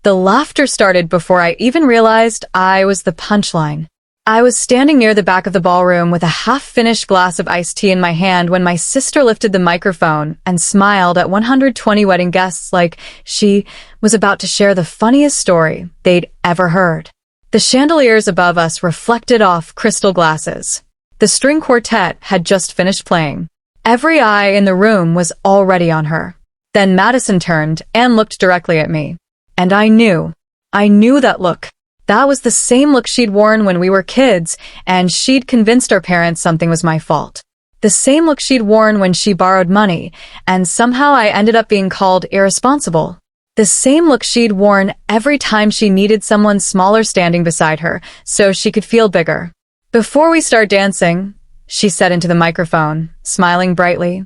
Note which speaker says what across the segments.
Speaker 1: The laughter started before I even realized I was the punchline. I was standing near the back of the ballroom with a half-finished glass of iced tea in my hand when my sister lifted the microphone and smiled at 120 wedding guests like she was about to share the funniest story they'd ever heard. The chandeliers above us reflected off crystal glasses. The string quartet had just finished playing. Every eye in the room was already on her. Then Madison turned and looked directly at me. And I knew that look. That was the same look she'd worn when we were kids, and she'd convinced our parents something was my fault. The same look she'd worn when she borrowed money, and somehow I ended up being called irresponsible. The same look she'd worn every time she needed someone smaller standing beside her, so she could feel bigger. "Before we start dancing," she said into the microphone, smiling brightly,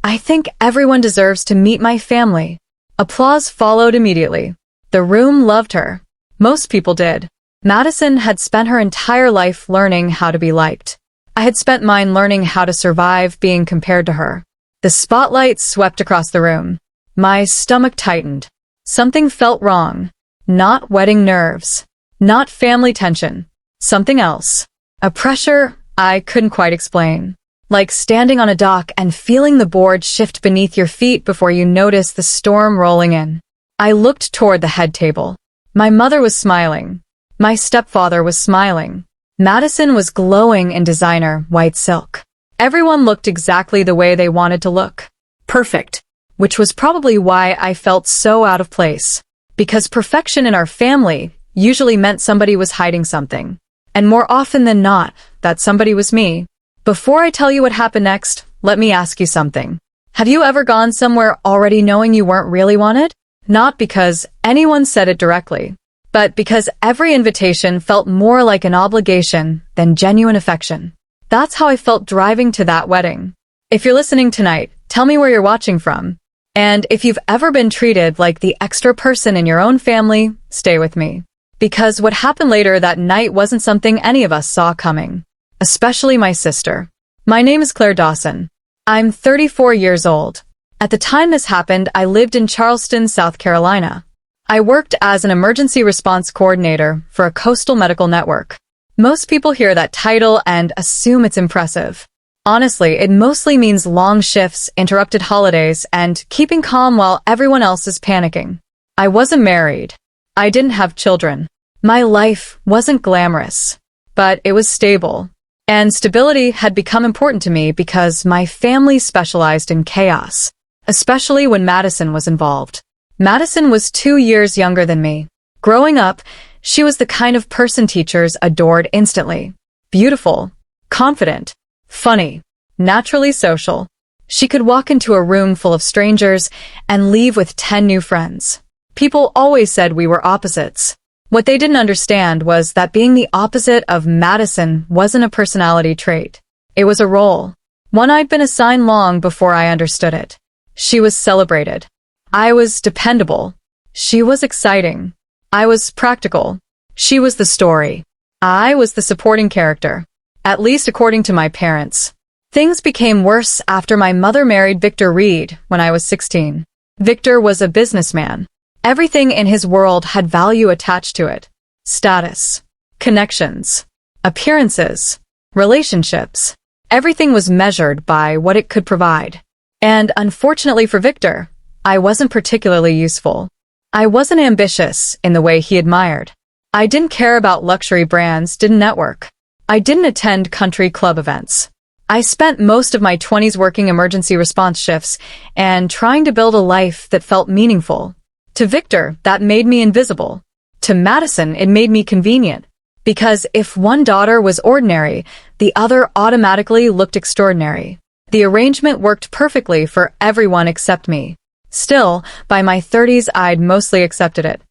Speaker 1: "I think everyone deserves to meet my family." Applause followed immediately. The room loved her. Most people did. Madison had spent her entire life learning how to be liked. I had spent mine learning how to survive being compared to her. The spotlight swept across the room. My stomach tightened. Something felt wrong. Not wedding nerves. Not family tension. Something else. A pressure I couldn't quite explain. Like standing on a dock and feeling the board shift beneath your feet before you notice the storm rolling in. I looked toward the head table. My mother was smiling. My stepfather was smiling. Madison was glowing in designer white silk. Everyone looked exactly the way they wanted to look. Perfect. Which was probably why I felt so out of place. Because perfection in our family usually meant somebody was hiding something. And more often than not, that somebody was me. Before I tell you what happened next, let me ask you something. Have you ever gone somewhere already knowing you weren't really wanted? Not because anyone said it directly, but because every invitation felt more like an obligation than genuine affection. That's how I felt driving to that wedding. If you're listening tonight, tell me where you're watching from. And if you've ever been treated like the extra person in your own family, stay with me. Because what happened later that night wasn't something any of us saw coming. Especially my sister. My name is Claire Dawson. I'm 34 years old. At the time this happened, I lived in Charleston, South Carolina. I worked as an emergency response coordinator for a coastal medical network. Most people hear that title and assume it's impressive. Honestly, it mostly means long shifts, interrupted holidays, and keeping calm while everyone else is panicking. I wasn't married. I didn't have children. My life wasn't glamorous, but it was stable. And stability had become important to me because my family specialized in chaos. Especially when Madison was involved. Madison was 2 years younger than me. Growing up, she was the kind of person teachers adored instantly. Beautiful, confident, funny, naturally social. She could walk into a room full of strangers and leave with 10 new friends. People always said we were opposites. What they didn't understand was that being the opposite of Madison wasn't a personality trait. It was a role. One I'd been assigned long before I understood it. She was celebrated. I was dependable. She was exciting. I was practical. She was the story. I was the supporting character. At least according to my parents. Things became worse after my mother married Victor Reed when I was 16. Victor was a businessman. Everything in his world had value attached to it. Status. Connections. Appearances. Relationships. Everything was measured by what it could provide. And unfortunately for Victor, I wasn't particularly useful. I wasn't ambitious in the way he admired. I didn't care about luxury brands, didn't network. I didn't attend country club events. I spent most of my 20s working emergency response shifts and trying to build a life that felt meaningful. To Victor, that made me invisible. To Madison, it made me convenient. Because if one daughter was ordinary, the other automatically looked extraordinary. The arrangement worked perfectly for everyone except me. Still, by my 30s, I'd mostly accepted it.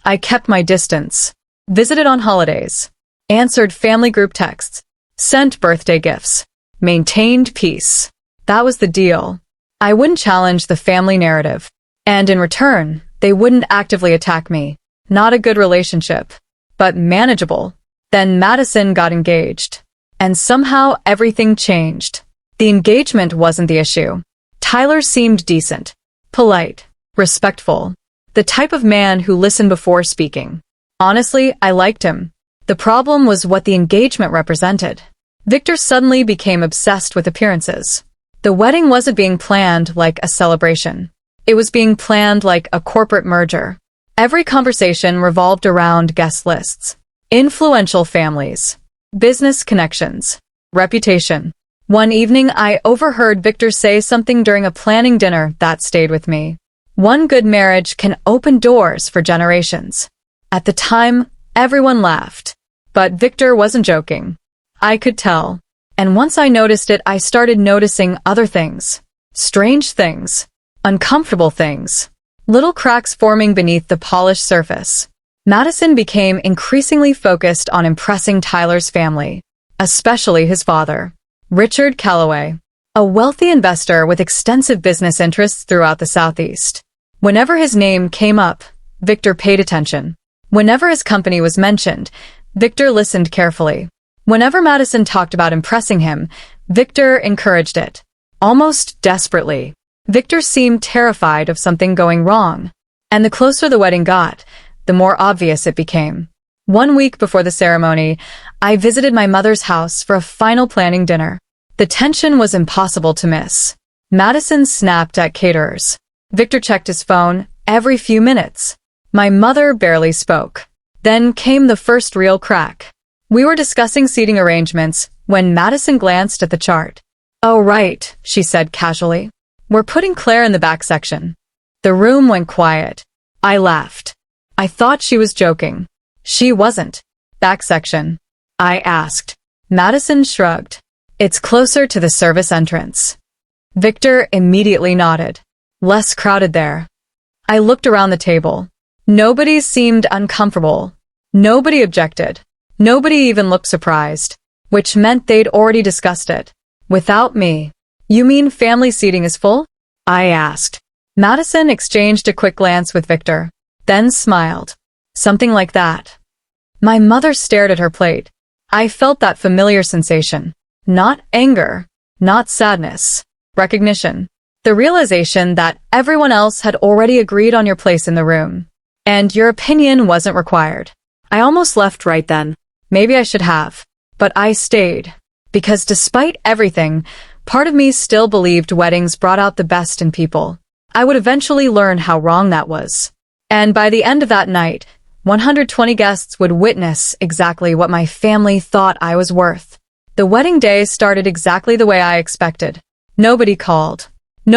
Speaker 1: I kept my distance, visited on holidays, answered family group texts, sent birthday gifts, maintained peace. That was the deal. I wouldn't challenge the family narrative. And in return, they wouldn't actively attack me. Not a good relationship, but manageable. Then Madison got engaged. And somehow everything changed. The engagement wasn't the issue. Tyler seemed decent, polite, respectful. The type of man who listened before speaking. Honestly, I liked him. The problem was what the engagement represented. Victor suddenly became obsessed with appearances. The wedding wasn't being planned like a celebration. It was being planned like a corporate merger. Every conversation revolved around guest lists, influential families, business connections, reputation. One evening, I overheard Victor say something during a planning dinner that stayed with me. One good marriage can open doors for generations. At the time, everyone laughed. But Victor wasn't joking. I could tell. And once I noticed it, I started noticing other things. Strange things. Uncomfortable things. Little cracks forming beneath the polished surface. Madison became increasingly focused on impressing Tyler's family, especially his father, Richard Calloway, a wealthy investor with extensive business interests throughout the Southeast. Whenever his name came up, Victor paid attention. Whenever his company was mentioned, Victor listened carefully. Whenever Madison talked about impressing him, Victor encouraged it. Almost desperately. Victor seemed terrified of something going wrong. And the closer the wedding got, the more obvious it became. 1 week before the ceremony, I visited my mother's house for a final planning dinner. The tension was impossible to miss. Madison snapped at caterers. Victor checked his phone every few minutes. My mother barely spoke. Then came the first real crack. We were discussing seating arrangements when Madison glanced at the chart. "Oh, right," she said casually. "We're putting Claire in the back section." The room went quiet. I laughed. I thought she was joking. She wasn't. "Back section?" I asked. Madison shrugged. "It's closer to the service entrance." Victor immediately nodded. Less crowded there. I looked around the table. Nobody seemed uncomfortable. Nobody objected. Nobody even looked surprised, which meant they'd already discussed it. Without me. "You mean family seating is full?" I asked. Madison exchanged a quick glance with Victor, then smiled. "Something like that." My mother stared at her plate. I felt that familiar sensation. Not anger, not sadness. Recognition. The realization that everyone else had already agreed on your place in the room. And your opinion wasn't required. I almost left right then. Maybe I should have. But I stayed. Because despite everything, part of me still believed weddings brought out the best in people. I would eventually learn how wrong that was. And by the end of that night, 120 guests would witness exactly what my family thought I was worth. The wedding day started exactly the way I expected. Nobody called.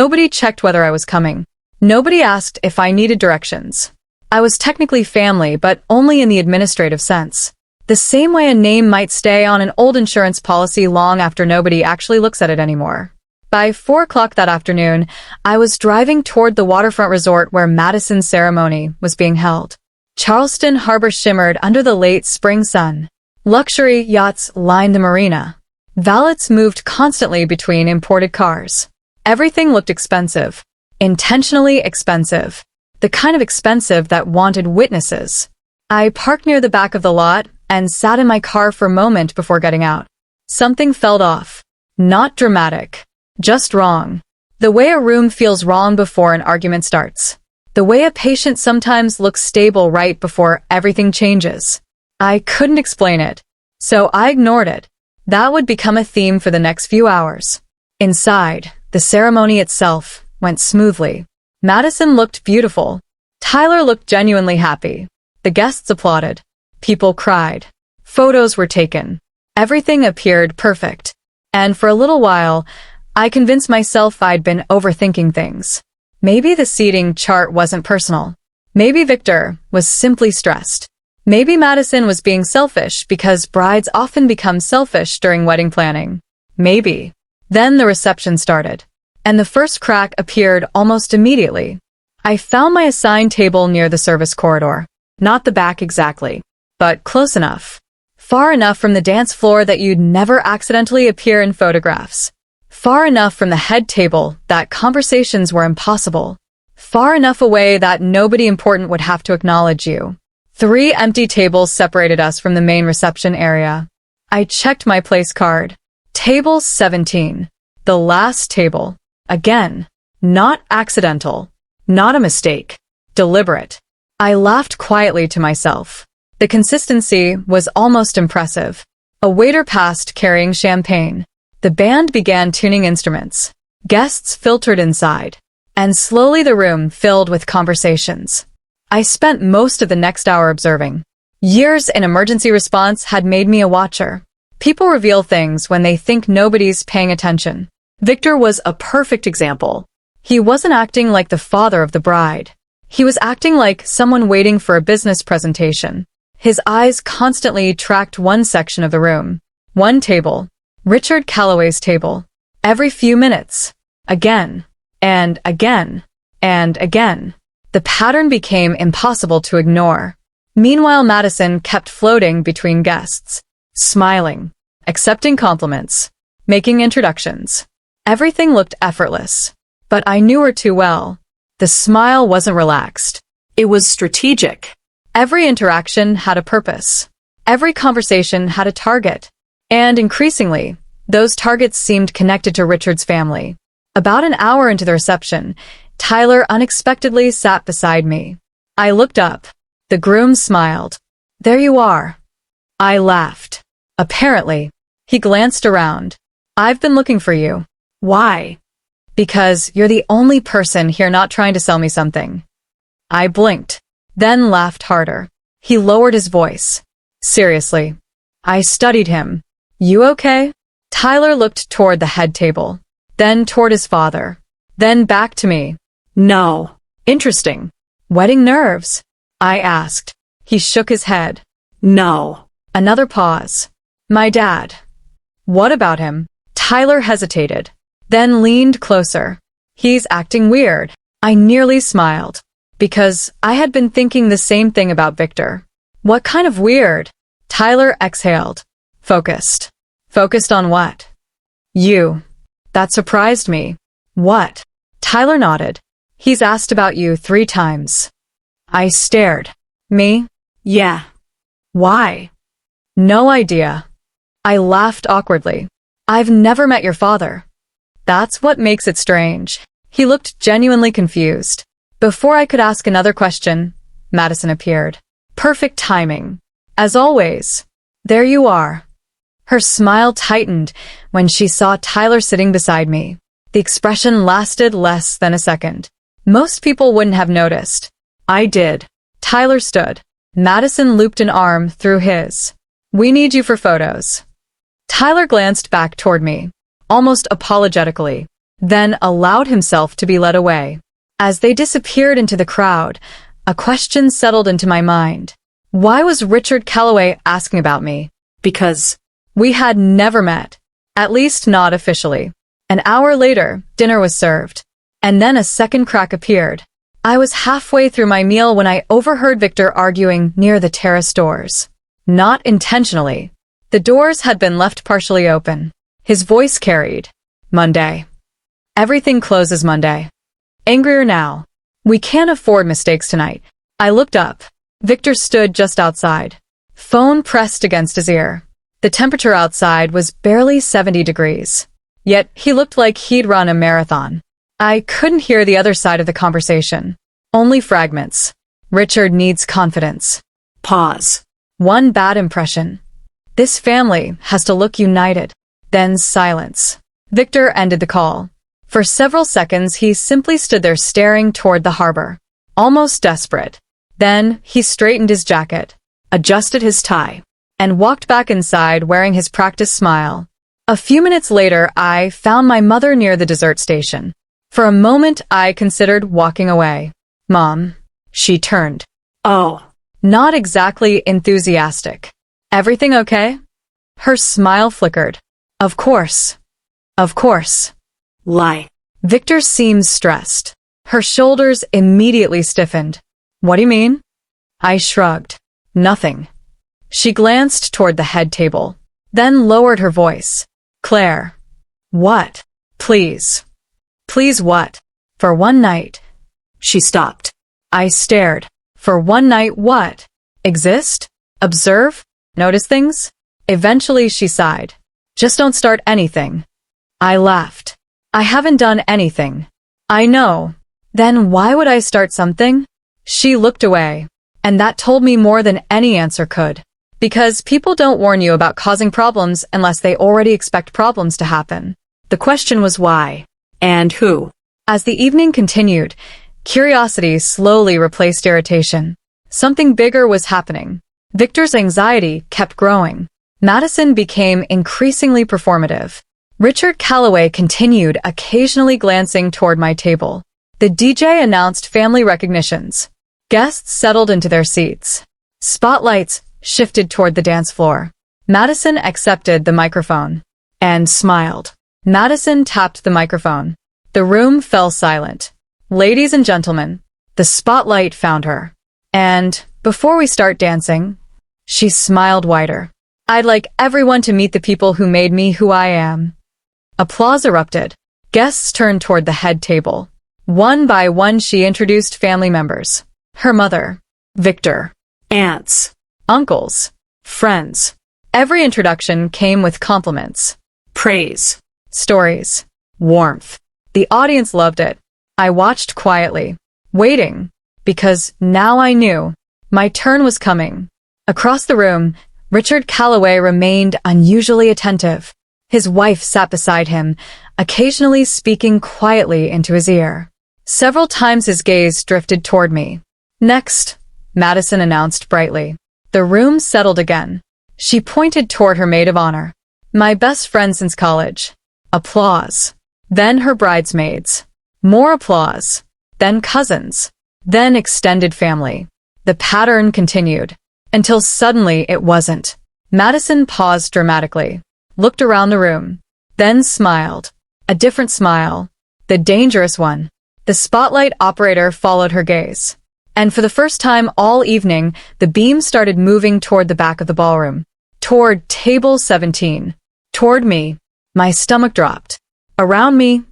Speaker 1: Nobody checked whether I was coming. Nobody asked if I needed directions. I was technically family, but only in the administrative sense. The same way a name might stay on an old insurance policy long after nobody actually looks at it anymore. By 4 o'clock that afternoon, I was driving toward the waterfront resort where Madison's ceremony was being held. Charleston Harbor shimmered under the late spring sun. Luxury yachts lined the marina. Valets moved constantly between imported cars. Everything looked expensive. Intentionally expensive. The kind of expensive that wanted witnesses. I parked near the back of the lot and sat in my car for a moment before getting out. Something felt off. Not dramatic. Just wrong. The way a room feels wrong before an argument starts. The way a patient sometimes looks stable right before everything changes. I couldn't explain it. So I ignored it. That would become a theme for the next few hours. Inside, the ceremony itself went smoothly. Madison looked beautiful. Tyler looked genuinely happy. The guests applauded. People cried. Photos were taken. Everything appeared perfect. And for a little while, I convinced myself I'd been overthinking things. Maybe the seating chart wasn't personal. Maybe Victor was simply stressed. Maybe Madison was being selfish because brides often become selfish during wedding planning. Maybe. Then the reception started. And the first crack appeared almost immediately. I found my assigned table near the service corridor. Not the back exactly, but close enough. Far enough from the dance floor that you'd never accidentally appear in photographs. Far enough from the head table that conversations were impossible. Far enough away that nobody important would have to acknowledge you. 3 empty tables separated us from the main reception area. I checked my place card. Table 17. The last table. Again. Not accidental. Not a mistake. deliberate. I laughed quietly to myself. The consistency was almost impressive. A waiter passed carrying champagne. The band began tuning instruments. Guests filtered inside. And slowly the room filled with conversations. I spent most of the next hour observing. Years in emergency response had made me a watcher. People reveal things when they think nobody's paying attention. Victor was a perfect example. He wasn't acting like the father of the bride. He was acting like someone waiting for a business presentation. His eyes constantly tracked one section of the room. One table. Richard Calloway's table. Every few minutes. Again. And again. And again. The pattern became impossible to ignore. Meanwhile, Madison kept floating between guests. Smiling. Accepting compliments. Making introductions. Everything looked effortless. But I knew her too well. The smile wasn't relaxed. It was strategic. Every interaction had a purpose. Every conversation had a target. And increasingly, those targets seemed connected to Richard's family. About an hour into the reception, Tyler unexpectedly sat beside me. I looked up. The groom smiled. "There you are." I laughed. "Apparently." He glanced around. "I've been looking for you." "Why?" "Because you're the only person here not trying to sell me something." I blinked, then laughed harder. He lowered his voice. "Seriously." I studied him. "You okay?" Tyler looked toward the head table, then toward his father, then back to me. "No." "Interesting. Wedding nerves?" I asked. He shook his head. "No." Another pause. "My dad." "What about him?" Tyler hesitated, then leaned closer. "He's acting weird." I nearly smiled, because I had been thinking the same thing about Victor. "What kind of weird?" Tyler exhaled. "Focused." "Focused on what?" "You." That surprised me. "What?" Tyler nodded. "He's asked about you 3 times. I stared. "Me?" "Yeah." "Why?" "No idea." I laughed awkwardly. "I've never met your father." "That's what makes it strange." He looked genuinely confused. Before I could ask another question, Madison appeared. Perfect timing. As always. "There you are." Her smile tightened when she saw Tyler sitting beside me. The expression lasted less than a second. Most people wouldn't have noticed. I did. Tyler stood. Madison looped an arm through his. "We need you for photos." Tyler glanced back toward me, almost apologetically, then allowed himself to be led away. As they disappeared into the crowd, a question settled into my mind. Why was Richard Calloway asking about me? Because we had never met, at least not officially. An hour later, dinner was served, and then a second crack appeared. I was halfway through my meal when I overheard Victor arguing near the terrace doors. Not intentionally. The doors had been left partially open. His voice carried. "Monday. Everything closes Monday. Angrier now. We can't afford mistakes tonight." I looked up. Victor stood just outside. Phone pressed against his ear. The temperature outside was barely 70 degrees. Yet he looked like he'd run a marathon. I couldn't hear the other side of the conversation. Only fragments. "Richard needs confidence." Pause. One bad impression. "This family has to look united." Then silence. Victor ended the call. For several seconds he simply stood there staring toward the harbor, almost desperate. Then he straightened his jacket, adjusted his tie, and walked back inside wearing his practiced smile. A few minutes later I found my mother near the dessert station. For a moment I considered walking away. "Mom." She turned. "Oh." Not exactly enthusiastic. "Everything okay?" Her smile flickered. "Of course. Of course." Lie. Victor seemed stressed. Her shoulders immediately stiffened. "What do you mean?" I shrugged. "Nothing." She glanced toward the head table, then lowered her voice. "Claire." "What?" "Please." "Please what?" "For one night." She stopped. I stared. "For one night what? Exist? Observe? Notice things?" Eventually she sighed. "Just don't start anything." I laughed. "I haven't done anything." "I know. Then why would I start something?" She looked away. And that told me more than any answer could. Because people don't warn you about causing problems unless they already expect problems to happen. The question was why? And who? As the evening continued, curiosity slowly replaced irritation. Something bigger was happening. Victor's anxiety kept growing. Madison became increasingly performative. Richard Calloway continued, occasionally glancing toward my table. The DJ announced family recognitions. Guests settled into their seats. Spotlights shifted toward the dance floor. Madison accepted the microphone and smiled. Madison tapped the microphone. The room fell silent. Ladies and gentlemen, the spotlight found her. And before we start dancing, she smiled wider. I'd like everyone to meet the people who made me who I am. Applause erupted. Guests turned toward the head table. One by one she introduced family members. Her mother, Victor, aunts, uncles, friends. Every introduction came with compliments, praise, stories, warmth. The audience loved it. I watched quietly, waiting, because now I knew my turn was coming. Across the room, Richard Calloway remained unusually attentive. His wife sat beside him, occasionally speaking quietly into his ear. Several times his gaze drifted toward me. Next, Madison announced brightly. The room settled again. She pointed toward her maid of honor. My best friend since college. Applause. Then her bridesmaids. More applause. Then cousins. Then extended family. The pattern continued. Until suddenly it wasn't. Madison paused dramatically, looked around the room, then smiled. A different smile. The dangerous one. The spotlight operator followed her gaze. And for the first time all evening, the beam started moving toward the back of the ballroom. Toward table 17. Toward me. My stomach dropped. Around me,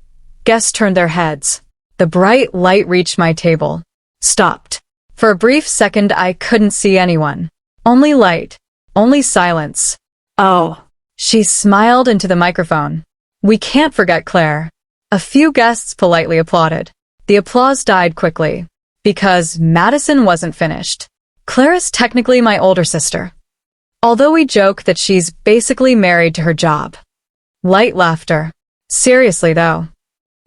Speaker 1: guests turned their heads. The bright light reached my table. Stopped. For a brief second I couldn't see anyone. Only light. Only silence. Oh. She smiled into the microphone. We can't forget Claire. A few guests politely applauded. The applause died quickly. Because Madison wasn't finished. Claire is technically my older sister. Although we joke that she's basically married to her job. Light laughter. Seriously though.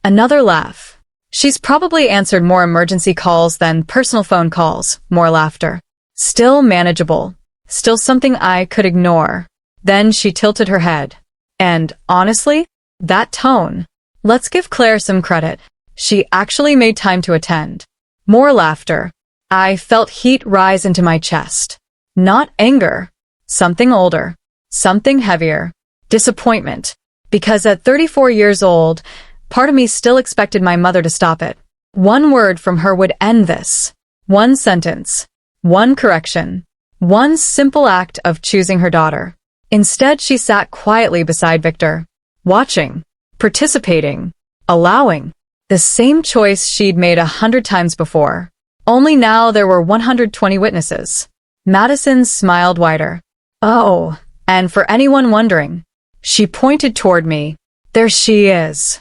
Speaker 1: Another laugh. She's probably answered more emergency calls than personal phone calls. More laughter. Still manageable. Still something I could ignore. Then she tilted her head. And honestly, that tone. Let's give Claire some credit. She actually made time to attend. More laughter. I felt heat rise into my chest. Not anger. Something older. Something heavier. Disappointment. Because at 34 years old, part of me still expected my mother to stop it. One word from her would end this. One sentence. One correction. One simple act of choosing her daughter. Instead, she sat quietly beside Victor. Watching. Participating. Allowing. The same choice she'd made 100 times before. Only now there were 120 witnesses. Madison smiled wider. Oh, and for anyone wondering, she pointed toward me. There she is.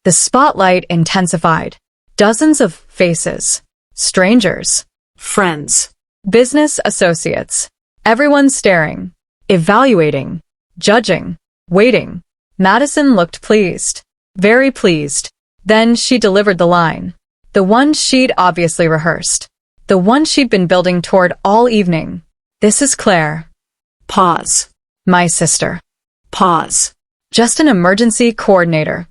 Speaker 1: The spotlight intensified. Dozens of faces. Strangers. Friends. Business associates. Everyone staring. Evaluating. Judging. Waiting. Madison looked pleased. Very pleased. Then she delivered the line. The one she'd obviously rehearsed. The one she'd been building toward all evening. This is Claire. Pause. My sister. Pause. Just an emergency coordinator.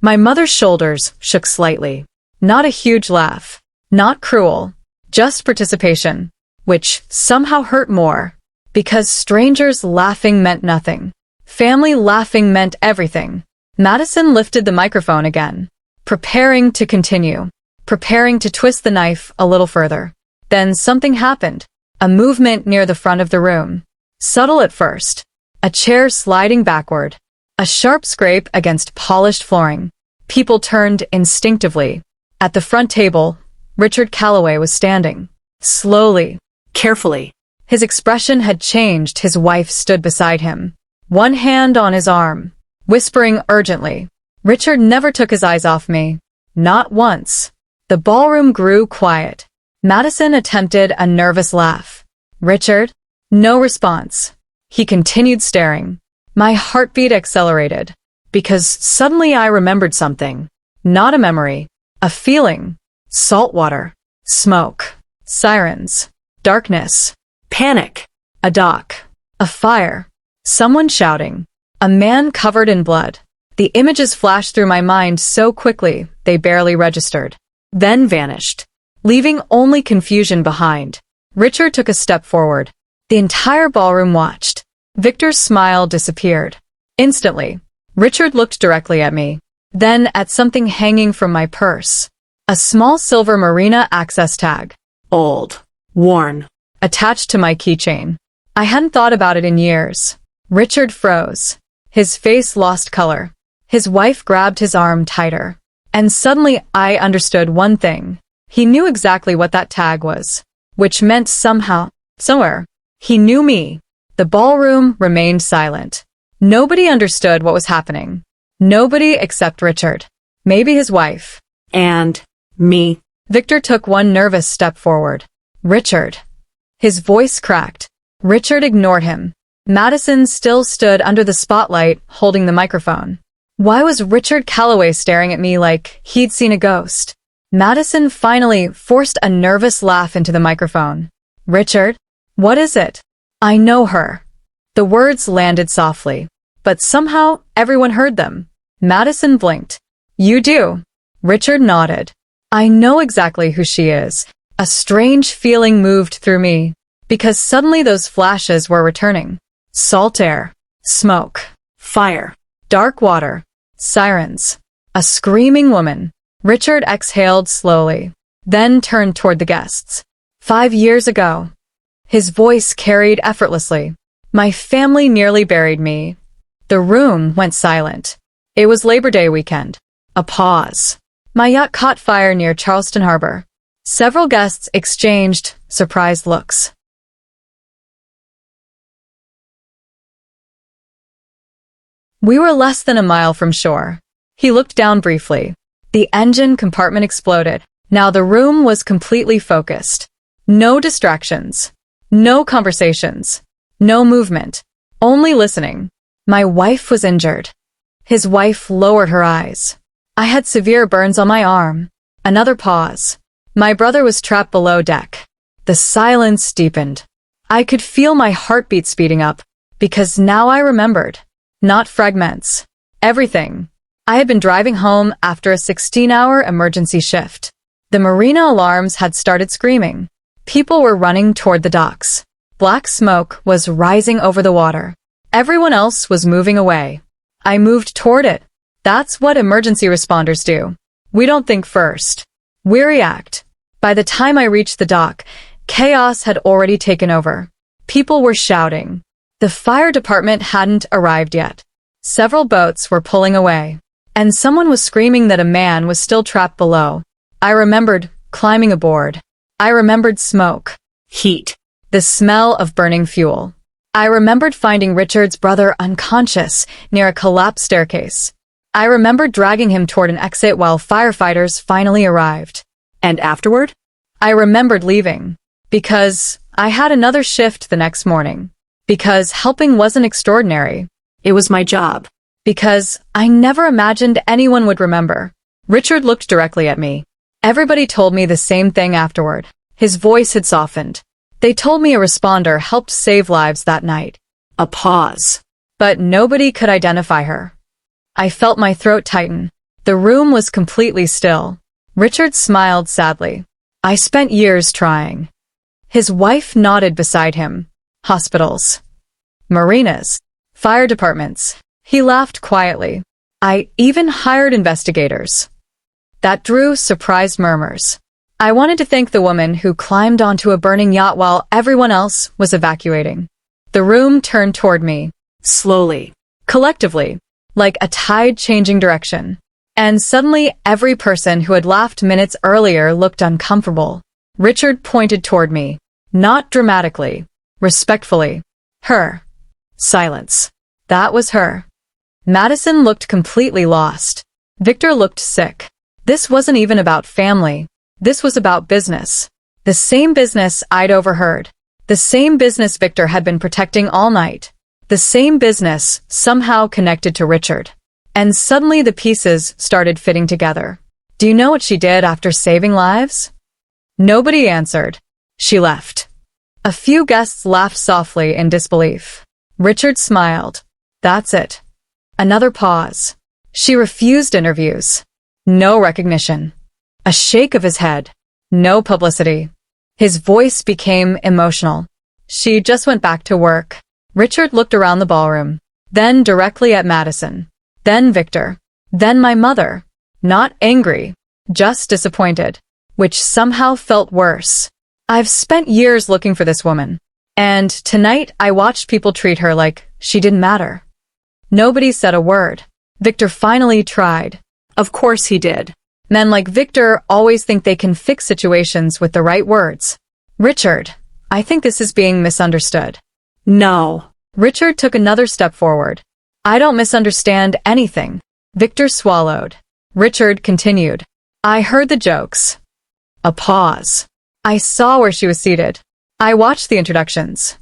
Speaker 1: My mother's shoulders shook slightly. Not a huge laugh. Not cruel. Just participation. Which somehow hurt more. Because strangers laughing meant nothing. Family laughing meant everything. Madison lifted the microphone again. Preparing to continue. Preparing to twist the knife a little further. Then something happened. A movement near the front of the room. Subtle at first. A chair sliding backward. A sharp scrape against polished flooring. People turned instinctively. At the front table, Richard Calloway was standing. Slowly. Carefully. His expression had changed. His wife stood beside him. One hand on his arm. Whispering urgently. Richard never took his eyes off me. Not once. The ballroom grew quiet. Madison attempted a nervous laugh. Richard? No response. He continued staring. My heartbeat accelerated, because suddenly I remembered something. Not a memory. A feeling. Salt water. Smoke. Sirens. Darkness. Panic. A dock. A fire. Someone shouting. A man covered in blood. The images flashed through my mind so quickly, they barely registered. Then vanished, leaving only confusion behind. Richard took a step forward. The entire ballroom watched. Victor's smile disappeared. Instantly, Richard looked directly at me, then at something hanging from my purse. A small silver marina access tag. Old. Worn. Attached to my keychain. I hadn't thought about it in years. Richard froze. His face lost color. His wife grabbed his arm tighter. And suddenly I understood one thing. He knew exactly what that tag was. Which meant somehow, somewhere, he knew me. The ballroom remained silent. Nobody understood what was happening. Nobody except Richard. Maybe his wife. And me. Victor took one nervous step forward. Richard. His voice cracked. Richard ignored him. Madison still stood under the spotlight, holding the microphone. Why was Richard Calloway staring at me like he'd seen a ghost? Madison finally forced a nervous laugh into the microphone. Richard? What is it? I know her. The words landed softly, but somehow everyone heard them. Madison blinked. You do? Richard nodded. I know exactly who she is. A strange feeling moved through me, because suddenly those flashes were returning. Salt air, smoke, fire, dark water, sirens, a screaming woman. Richard exhaled slowly, then turned toward the guests. 5 years ago. His voice carried effortlessly. My family nearly buried me. The room went silent. It was Labor Day weekend. A pause. My yacht caught fire near Charleston Harbor. Several guests exchanged surprised looks. We were less than a mile from shore. He looked down briefly. The engine compartment exploded. Now the room was completely focused. No distractions. No conversations. No movement. Only listening. My wife was injured. His wife lowered her eyes. I had severe burns on my arm. Another pause. My brother was trapped below deck. The silence deepened. I could feel my heartbeat speeding up, because now I remembered. Not fragments. Everything. I had been driving home after a 16-hour emergency shift. The marina alarms had started screaming. People were running toward the docks. Black smoke was rising over the water. Everyone else was moving away. I moved toward it. That's what emergency responders do. We don't think first. We react. By the time I reached the dock, chaos had already taken over. People were shouting. The fire department hadn't arrived yet. Several boats were pulling away, and someone was screaming that a man was still trapped below. I remembered climbing aboard. I remembered smoke, heat, the smell of burning fuel. I remembered finding Richard's brother unconscious near a collapsed staircase. I remembered dragging him toward an exit while firefighters finally arrived. And afterward? I remembered leaving, because I had another shift the next morning. Because helping wasn't extraordinary. It was my job. Because I never imagined anyone would remember. Richard looked directly at me. Everybody told me the same thing afterward. His voice had softened. They told me a responder helped save lives that night. A pause. But nobody could identify her. I felt my throat tighten. The room was completely still. Richard smiled sadly. I spent years trying. His wife nodded beside him. Hospitals. Marinas. Fire departments. He laughed quietly. I even hired investigators. That drew surprised murmurs. I wanted to thank the woman who climbed onto a burning yacht while everyone else was evacuating. The room turned toward me. Slowly. Collectively. Like a tide changing direction. And suddenly every person who had laughed minutes earlier looked uncomfortable. Richard pointed toward me. Not dramatically. Respectfully. Her. Silence. That was her. Madison looked completely lost. Victor looked sick. This wasn't even about family. This was about business. The same business I'd overheard. The same business Victor had been protecting all night. The same business somehow connected to Richard. And suddenly the pieces started fitting together. Do you know what she did after saving lives? Nobody answered. She left. A few guests laughed softly in disbelief. Richard smiled. That's it. Another pause. She refused interviews. No recognition. A shake of his head. No publicity. His voice became emotional. She just went back to work. Richard looked around the ballroom, then directly at Madison, then Victor, then my mother. Not angry, just disappointed, which somehow felt worse. I've spent years looking for this woman, and tonight I watched people treat her like she didn't matter. Nobody said a word. Victor finally tried. Of course he did. Men like Victor always think they can fix situations with the right words. Richard, I think this is being misunderstood. No. Richard took another step forward. I don't misunderstand anything. Victor swallowed. Richard continued. I heard the jokes. A pause. I saw where she was seated. I watched the introductions.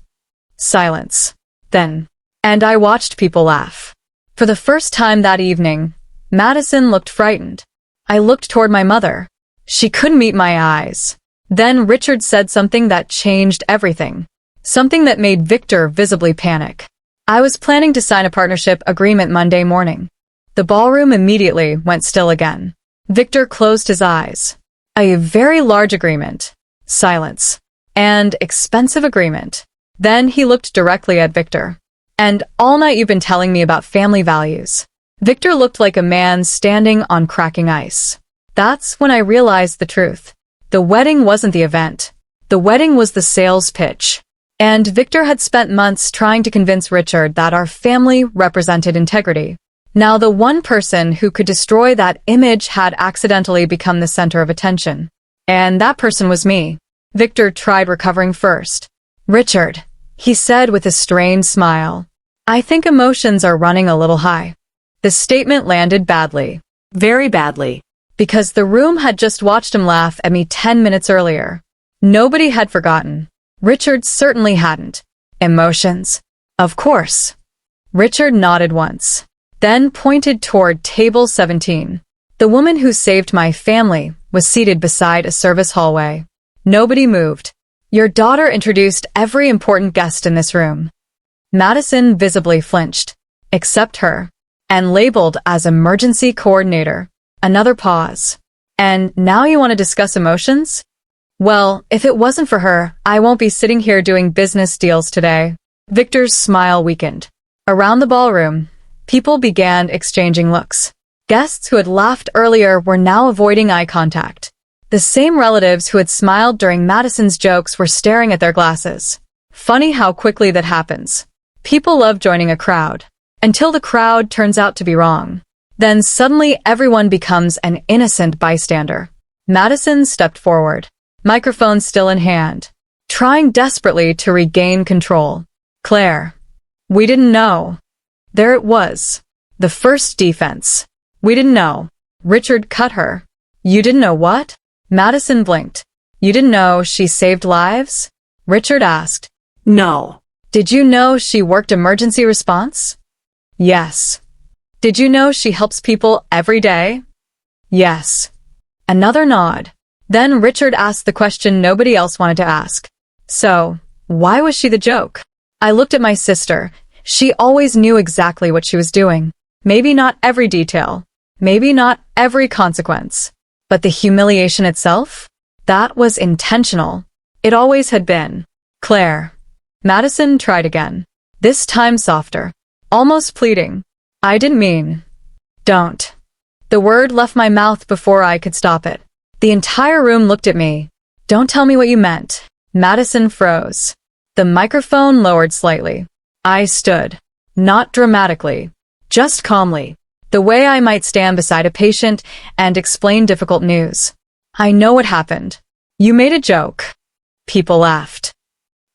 Speaker 1: Silence. Then. And I watched people laugh. For the first time that evening, Madison looked frightened. I looked toward my mother. She couldn't meet my eyes. Then Richard said something that changed everything. Something that made Victor visibly panic. I was planning to sign a partnership agreement Monday morning. The ballroom immediately went still again. Victor closed his eyes. A very large agreement. Silence. And expensive agreement. Then he looked directly at Victor. And all night you've been telling me about family values. Victor looked like a man standing on cracking ice. That's when I realized the truth. The wedding wasn't the event. The wedding was the sales pitch. And Victor had spent months trying to convince Richard that our family represented integrity. Now the one person who could destroy that image had accidentally become the center of attention. And that person was me. Victor tried recovering first. Richard, he said with a strained smile. I think emotions are running a little high. The statement landed badly. Very badly. Because the room had just watched him laugh at me 10 minutes earlier. Nobody had forgotten. Richard certainly hadn't. Emotions? Of course. Richard nodded once, then pointed toward table 17. The woman who saved my family was seated beside a service hallway. Nobody moved. Your daughter introduced every important guest in this room. Madison visibly flinched, except her, and labeled as emergency coordinator. Another pause. And now you want to discuss emotions? Well, if it wasn't for her, I won't be sitting here doing business deals today. Victor's smile weakened. Around the ballroom, people began exchanging looks. Guests who had laughed earlier were now avoiding eye contact. The same relatives who had smiled during Madison's jokes were staring at their glasses. Funny how quickly that happens. People love joining a crowd, until the crowd turns out to be wrong. Then suddenly everyone becomes an innocent bystander. Madison stepped forward, microphone still in hand, trying desperately to regain control. Claire. We didn't know. There it was. The first defense. We didn't know. Richard cut her. You didn't know what? Madison blinked. You didn't know she saved lives? Richard asked. No. Did you know she worked emergency response? Yes. Did you know she helps people every day? Yes. Another nod. Then Richard asked the question nobody else wanted to ask. So, why was she the joke? I looked at my sister. She always knew exactly what she was doing. Maybe not every detail. Maybe not every consequence. But the humiliation itself? That was intentional. It always had been. Claire. Madison tried again. This time softer. Almost pleading. I didn't mean. Don't. The word left my mouth before I could stop it. The entire room looked at me. Don't tell me what you meant. Madison froze. The microphone lowered slightly. I stood. Not dramatically. Just calmly. The way I might stand beside a patient and explain difficult news. I know what happened. You made a joke. People laughed.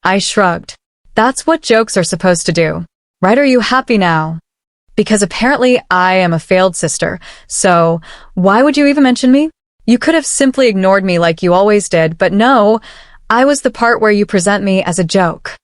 Speaker 1: I shrugged. That's what jokes are supposed to do. Right? Are you happy now? Because apparently I am a failed sister, so why would you even mention me? You could have simply ignored me like you always did, but no, I was the part where you present me as a joke.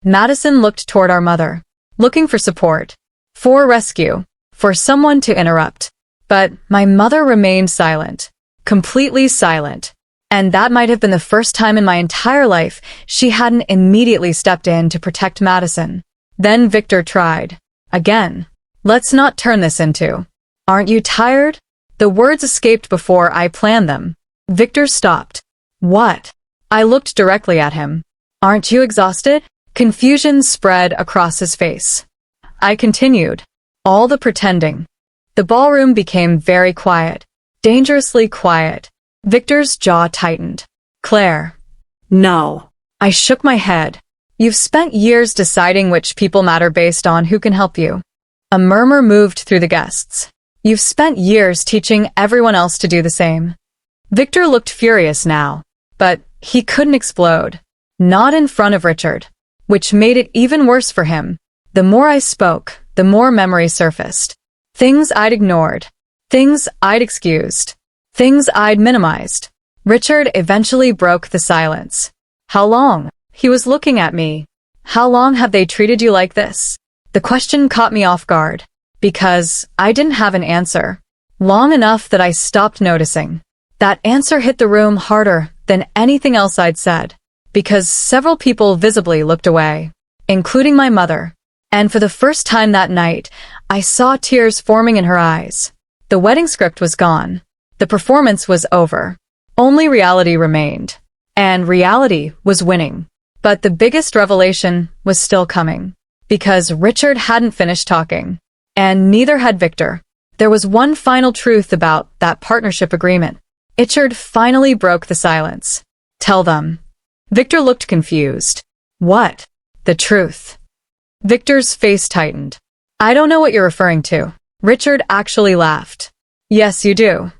Speaker 1: Madison looked toward our mother, looking for support, for rescue, for someone to interrupt. But my mother remained silent, completely silent. And that might have been the first time in my entire life she hadn't immediately stepped in to protect Madison. Then Victor tried. Again. Let's not turn this into, "Aren't you tired?" The words escaped before I planned them. Victor stopped. What? I looked directly at him. "Aren't you exhausted?" Confusion spread across his face. I continued. All the pretending. The ballroom became very quiet. Dangerously quiet. Victor's jaw tightened. "Claire." "No." I shook my head. "You've spent years deciding which people matter based on who can help you." A murmur moved through the guests. "You've spent years teaching everyone else to do the same." Victor looked furious now, but he couldn't explode. Not in front of Richard, which made it even worse for him. The more I spoke, the more memories surfaced. Things I'd ignored. Things I'd excused. Things I'd minimized. Richard eventually broke the silence. "How long?" He was looking at me. "How long have they treated you like this?" The question caught me off guard, because I didn't have an answer. Long enough that I stopped noticing. That answer hit the room harder than anything else I'd said, because several people visibly looked away, including my mother. And for the first time that night, I saw tears forming in her eyes. The wedding script was gone. The performance was over. Only reality remained. And reality was winning. But the biggest revelation was still coming. Because Richard hadn't finished talking. And neither had Victor. There was one final truth about that partnership agreement. Richard finally broke the silence. "Tell them." Victor looked confused. "What?" "The truth." Victor's face tightened. "I don't know what you're referring to." Richard actually laughed. "Yes, you do."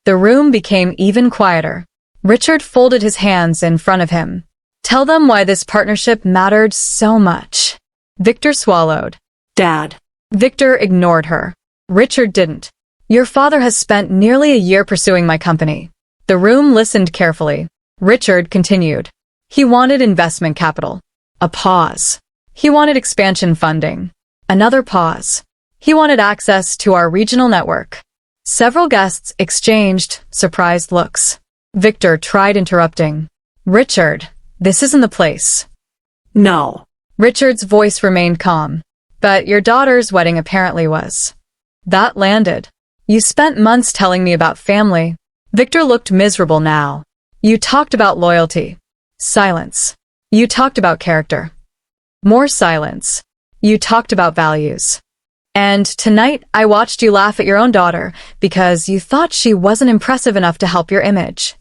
Speaker 1: The room became even quieter. Richard folded his hands in front of him. "Tell them why this partnership mattered so much." Victor swallowed. "Dad." Victor ignored her. Richard didn't. "Your father has spent nearly a year pursuing my company." The room listened carefully. Richard continued. "He wanted investment capital." A pause. "He wanted expansion funding." Another pause. "He wanted access to our regional network." Several guests exchanged surprised looks. Victor tried interrupting. "Richard, this isn't the place." "No." Richard's voice remained calm. "But your daughter's wedding apparently was." That landed. "You spent months telling me about family." Victor looked miserable now. "You talked about loyalty." Silence. "You talked about character." More silence. "You talked about values." "And tonight I watched you laugh at your own daughter because you thought she wasn't impressive enough to help your image."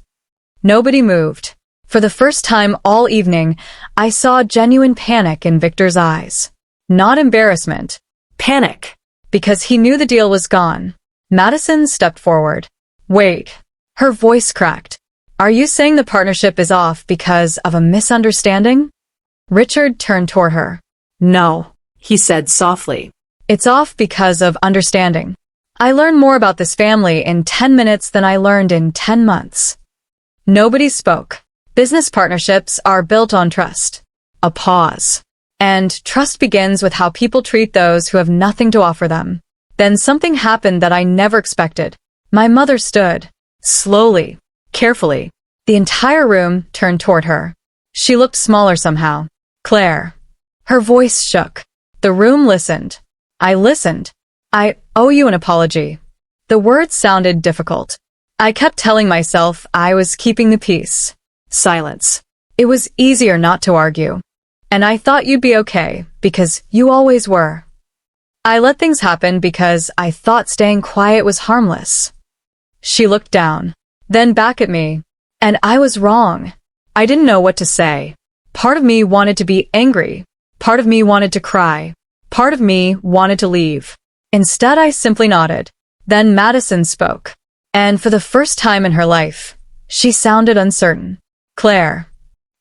Speaker 1: Nobody moved. For the first time all evening, I saw genuine panic in Victor's eyes. Not embarrassment. Panic. Because he knew the deal was gone. Madison stepped forward. "Wait." Her voice cracked. "Are you saying the partnership is off because of a misunderstanding?" Richard turned toward her. "No," he said softly. "It's off because of understanding. I learned more about this family in 10 minutes than I learned in 10 months." Nobody spoke. Business partnerships are built on trust. A pause. And trust begins with how people treat those who have nothing to offer them. Then something happened that I never expected. My mother stood. Slowly. Carefully. The entire room turned toward her. She looked smaller somehow. "Claire." Her voice shook. The room listened. I listened. "I owe you an apology." The words sounded difficult. I kept telling myself I was keeping the peace. Silence. It was easier not to argue. "And I thought you'd be okay, because you always were." I let things happen because I thought staying quiet was harmless. She looked down, then back at me. And I was wrong. I didn't know what to say. Part of me wanted to be angry. Part of me wanted to cry. Part of me wanted to leave. Instead, I simply nodded. Then Madison spoke. And for the first time in her life, she sounded uncertain. "Claire."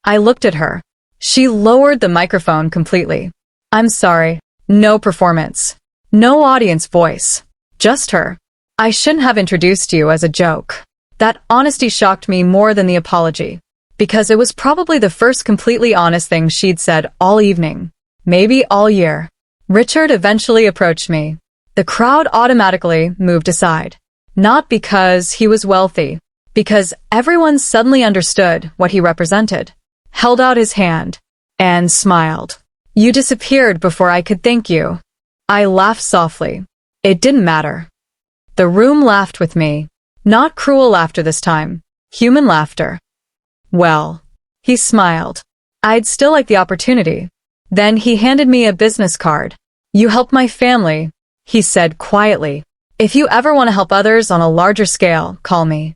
Speaker 1: I looked at her. She lowered the microphone completely. "I'm sorry. No performance. No audience voice. Just her. I shouldn't have introduced you as a joke." That honesty shocked me more than the apology, because it was probably the first completely honest thing she'd said all evening, maybe all year. Richard eventually approached me. The crowd automatically moved aside. Not because he was wealthy, because everyone suddenly understood what he represented, held out his hand, and smiled. You disappeared before I could thank you. I laughed softly. It didn't matter. The room laughed with me. Not cruel laughter this time. Human laughter. Well, he smiled. I'd still like the opportunity. Then he handed me a business card. You helped my family, he said quietly. If you ever want to help others on a larger scale, call me.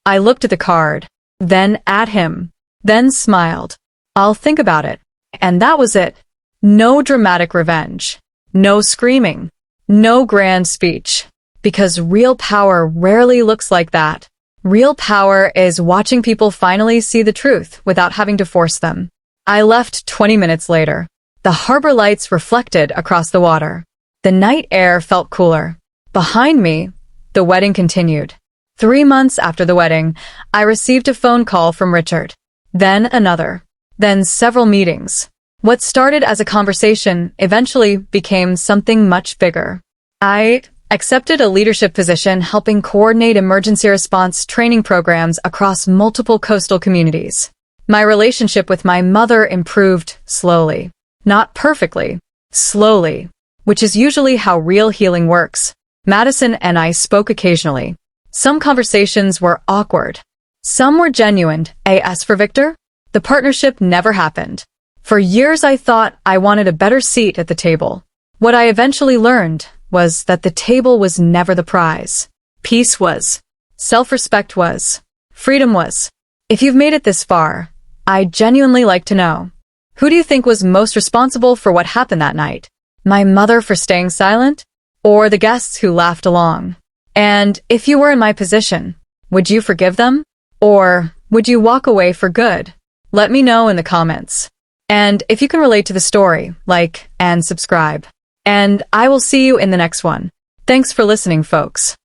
Speaker 1: I looked at the card, then at him, then smiled. I'll think about it. And that was it. No dramatic revenge. No screaming. No grand speech. Because real power rarely looks like that. Real power is watching people finally see the truth without having to force them. I left 20 minutes later. The harbor lights reflected across the water. The night air felt cooler. Behind me, the wedding continued. 3 months after the wedding, I received a phone call from Richard. Then another. Then several meetings. What started as a conversation eventually became something much bigger. I accepted a leadership position helping coordinate emergency response training programs across multiple coastal communities. My relationship with my mother improved slowly. Not perfectly. Slowly. Which is usually how real healing works. Madison and I spoke occasionally. Some conversations were awkward. Some were genuine. AS for Victor? The partnership never happened. For years I thought I wanted a better seat at the table. What I eventually learned was that the table was never the prize. Peace was. Self-respect was. Freedom was. If you've made it this far, I'd genuinely like to know. Who do you think was most responsible for what happened that night? My mother for staying silent? Or the guests who laughed along? And if you were in my position, would you forgive them? Or would you walk away for good? Let me know in the comments. And if you can relate to the story, like and subscribe. And I will see you in the next one. Thanks for listening, folks.